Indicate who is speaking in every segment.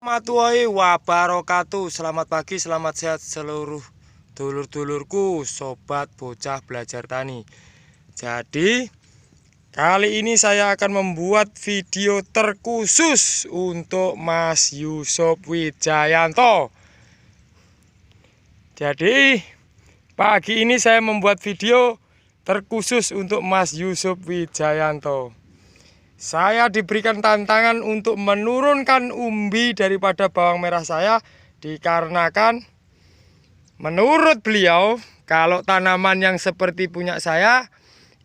Speaker 1: warahmatullahi wabarakatuh. Selamat pagi, selamat sehat seluruh dulur-dulurku, sobat bocah belajar tani. Jadi kali ini saya akan membuat video terkhusus untuk Mas Yusuf Wijayanto. Jadi pagi ini saya membuat video terkhusus untuk Mas Yusuf Wijayanto. Saya diberikan tantangan untuk menurunkan umbi daripada bawang merah saya, dikarenakan menurut beliau kalau tanaman yang seperti punya saya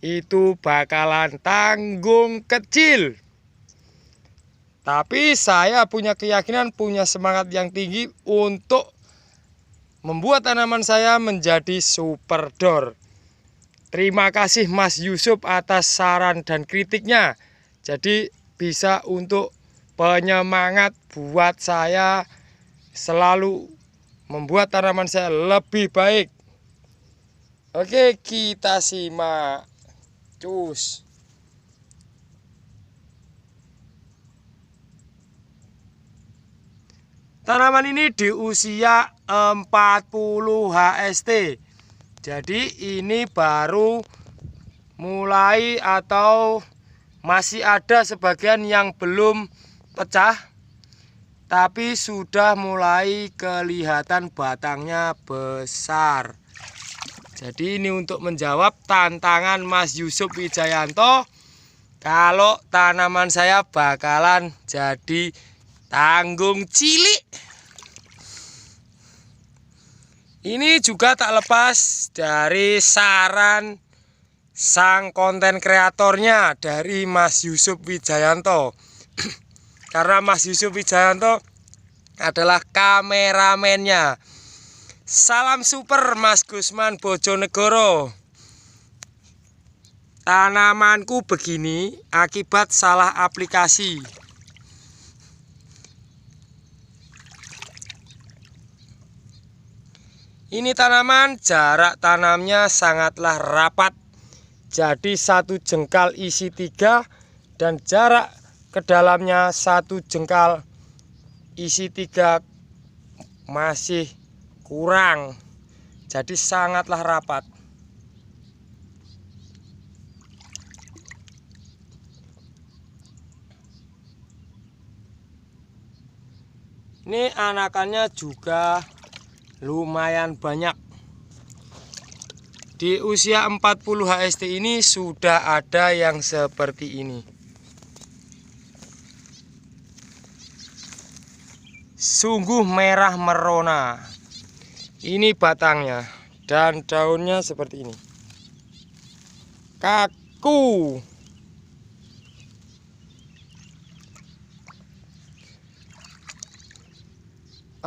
Speaker 1: itu bakalan tanggung kecil. Tapi saya punya keyakinan, punya semangat yang tinggi untuk membuat tanaman saya menjadi super door. Terima kasih Mas Yusuf atas saran dan kritiknya. Jadi bisa untuk penyemangat buat saya selalu membuat tanaman saya lebih baik. Oke, kita simak. Cus. Tanaman ini di usia 40 HST. Jadi ini baru mulai atau masih ada sebagian yang belum pecah, tapi sudah mulai kelihatan batangnya besar. Jadi ini untuk menjawab tantangan Mas Yusuf Wijayanto, kalau tanaman saya bakalan jadi tanggung cilik. Ini juga tak lepas dari saran sang konten kreatornya dari Mas Yusuf Wijayanto. Karena Mas Yusuf Wijayanto adalah kameramennya. Salam super Mas Gusman Bojonegoro. Tanamanku begini akibat salah aplikasi. Ini tanaman jarak tanamnya sangatlah rapat. Jadi satu jengkal isi 3 dan jarak ke dalamnya 1 jengkal isi 3 masih kurang. Jadi sangatlah rapat. Ini anakannya juga lumayan banyak. Di usia 40 HST ini sudah ada yang seperti ini. Sungguh merah merona. Ini batangnya dan daunnya seperti ini. Kaku.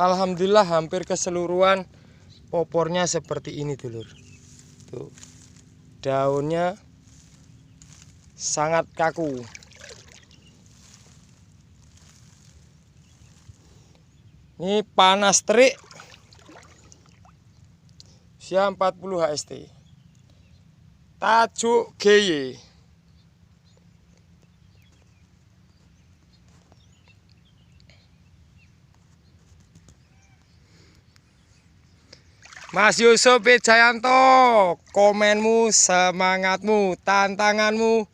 Speaker 1: Alhamdulillah hampir keseluruhan popornya seperti ini dulur. Tuh, daunnya sangat kaku. Ini panas terik, usia 40 HST. Tajuk GY. Mas Yusuf Wijayanto, komenmu, semangatmu, tantanganmu,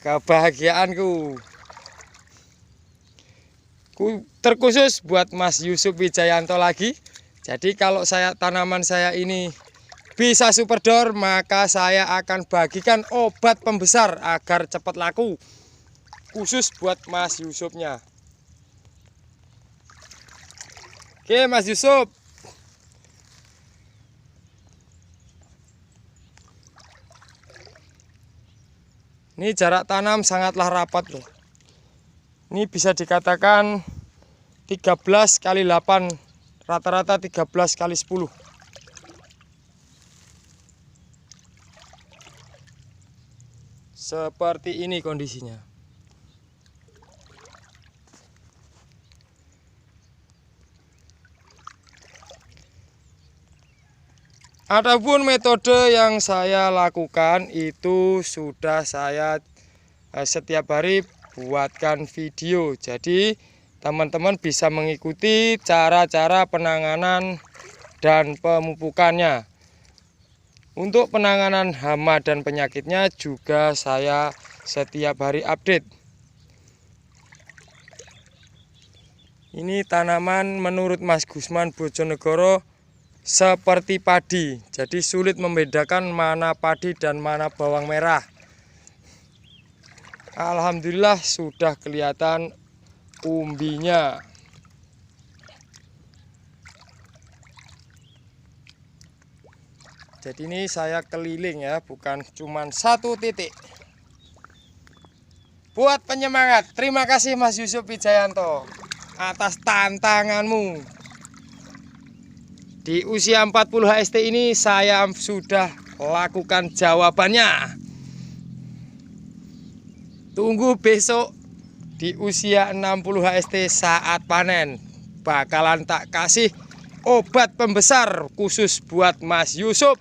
Speaker 1: kebahagiaanku. Terkhusus buat Mas Yusuf Wijayanto lagi. Jadi kalau tanaman saya ini bisa super door, maka saya akan bagikan obat pembesar agar cepat laku. Khusus buat Mas Yusufnya. Oke Mas Yusuf. Ini jarak tanam sangatlah rapat loh. Ini bisa dikatakan 13 kali 8, rata-rata 13 kali 10. Seperti ini kondisinya. Adapun metode yang saya lakukan itu sudah saya setiap hari buatkan video. Jadi teman-teman bisa mengikuti cara-cara penanganan dan pemupukannya. Untuk penanganan hama dan penyakitnya juga saya setiap hari update. Ini tanaman menurut Mas Gusman Bojonegoro seperti padi, jadi sulit membedakan mana padi dan mana bawang merah. Alhamdulillah sudah kelihatan umbinya. Jadi ini saya keliling ya, bukan cuma satu titik. Buat penyemangat, terima kasih Mas Yusuf Wijayanto atas tantanganmu. Di usia 40 HST ini saya sudah lakukan jawabannya. Tunggu besok di usia 60 HST saat panen. Bakalan tak kasih obat pembesar khusus buat Mas Yusuf.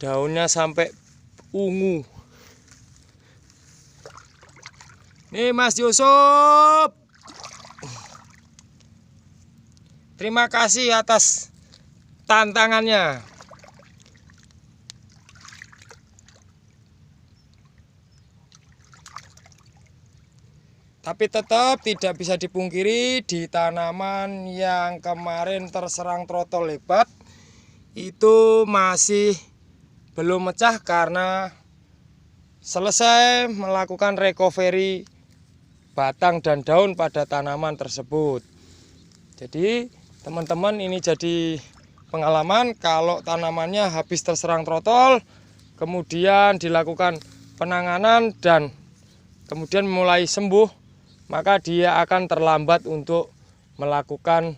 Speaker 1: Daunnya sampai ungu. Nih Mas Yusuf, terima kasih atas tantangannya. Tapi tetap tidak bisa dipungkiri, di tanaman yang kemarin terserang trotol lebat itu masih belum mecah karena selesai melakukan recovery batang dan daun pada tanaman tersebut. Jadi teman-teman, ini jadi pengalaman kalau tanamannya habis terserang trotol, kemudian dilakukan penanganan dan kemudian mulai sembuh, maka dia akan terlambat untuk melakukan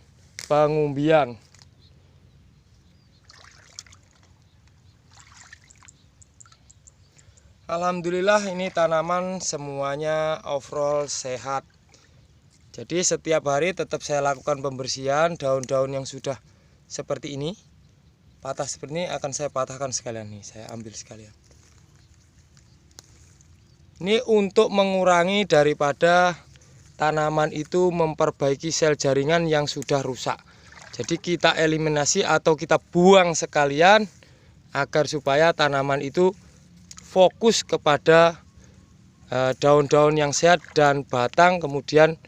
Speaker 1: pengumbian. Alhamdulillah ini tanaman semuanya overall sehat. Jadi setiap hari tetap saya lakukan pembersihan. Daun-daun yang sudah seperti ini, patah seperti ini, akan saya patahkan sekalian nih, saya ambil sekalian. Ini untuk mengurangi daripada tanaman itu memperbaiki sel jaringan yang sudah rusak. Jadi kita eliminasi atau kita buang sekalian agar supaya tanaman itu fokus kepada daun-daun yang sehat dan batang, kemudian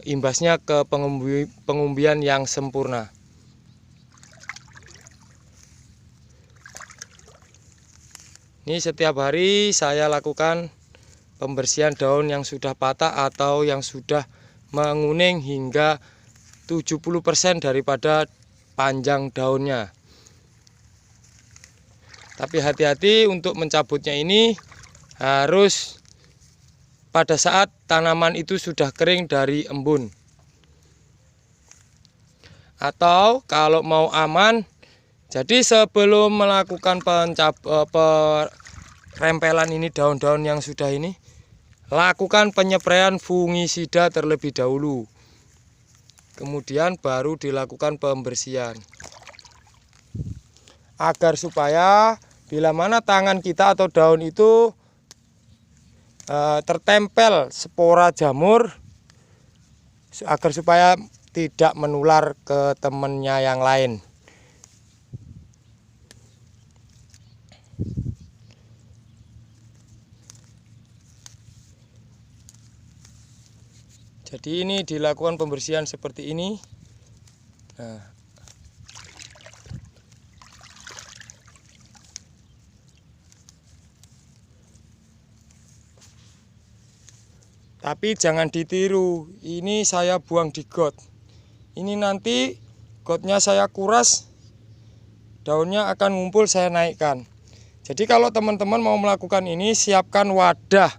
Speaker 1: imbasnya ke pengumbian yang sempurna. Ini setiap hari saya lakukan pembersihan daun yang sudah patah atau yang sudah menguning hingga 70% daripada panjang daunnya. Tapi hati-hati untuk mencabutnya, ini harus pada saat tanaman itu sudah kering dari embun. Atau kalau mau aman, jadi sebelum melakukan perempelan ini daun-daun yang sudah ini, lakukan penyepraian fungisida terlebih dahulu. Kemudian baru dilakukan pembersihan. Agar supaya bila mana tangan kita atau daun itu tertempel spora jamur, agar supaya tidak menular ke temannya yang lain. Jadi ini dilakukan pembersihan seperti ini. Nah, tapi jangan ditiru, ini saya buang di got. Ini nanti gotnya saya kuras, daunnya akan ngumpul, saya naikkan. Jadi kalau teman-teman mau melakukan ini, siapkan wadah.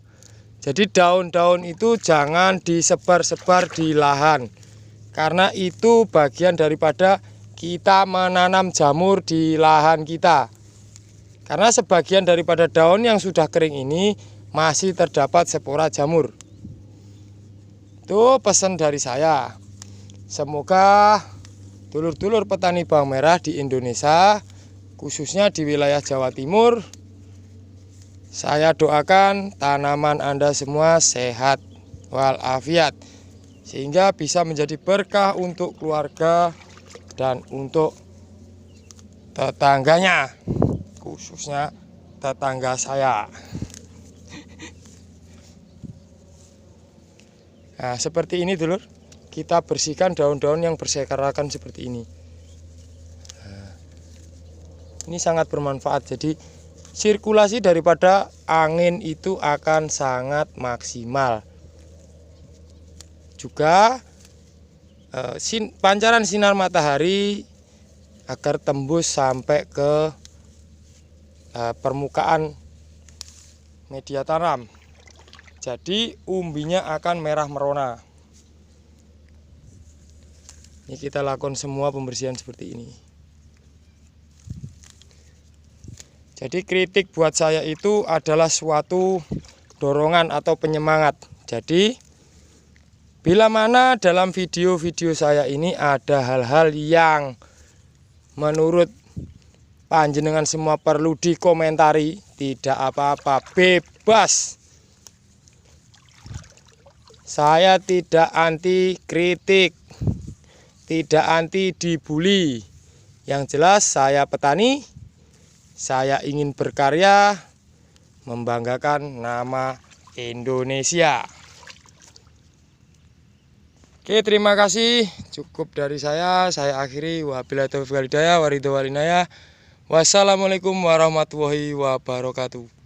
Speaker 1: Jadi daun-daun itu jangan disebar-sebar di lahan, karena itu bagian daripada kita menanam jamur di lahan kita. Karena sebagian daripada daun yang sudah kering ini masih terdapat spora jamur. Itu pesan dari saya. Semoga dulur-dulur petani bawang merah di Indonesia, khususnya di wilayah Jawa Timur, saya doakan tanaman Anda semua sehat walafiat, sehingga bisa menjadi berkah untuk keluarga dan untuk tetangganya, khususnya tetangga saya. Nah, seperti ini dulur, kita bersihkan daun-daun yang berserakan seperti ini. Ini sangat bermanfaat, jadi sirkulasi daripada angin itu akan sangat maksimal. Juga pancaran sinar matahari agar tembus sampai ke permukaan media tanam. Jadi umbinya akan merah merona. Ini kita lakukan semua pembersihan seperti ini. Jadi kritik buat saya itu adalah suatu dorongan atau penyemangat. Jadi bila mana dalam video-video saya ini ada hal-hal yang menurut panjenengan semua perlu dikomentari, tidak apa-apa, bebas. Saya tidak anti kritik, tidak anti dibully. Yang jelas saya petani, saya ingin berkarya, membanggakan nama Indonesia. Oke, terima kasih. Cukup dari saya akhiri. Wabillahi taufiq wal hidayah, waridho walinaya. Wassalamualaikum warahmatullahi wabarakatuh.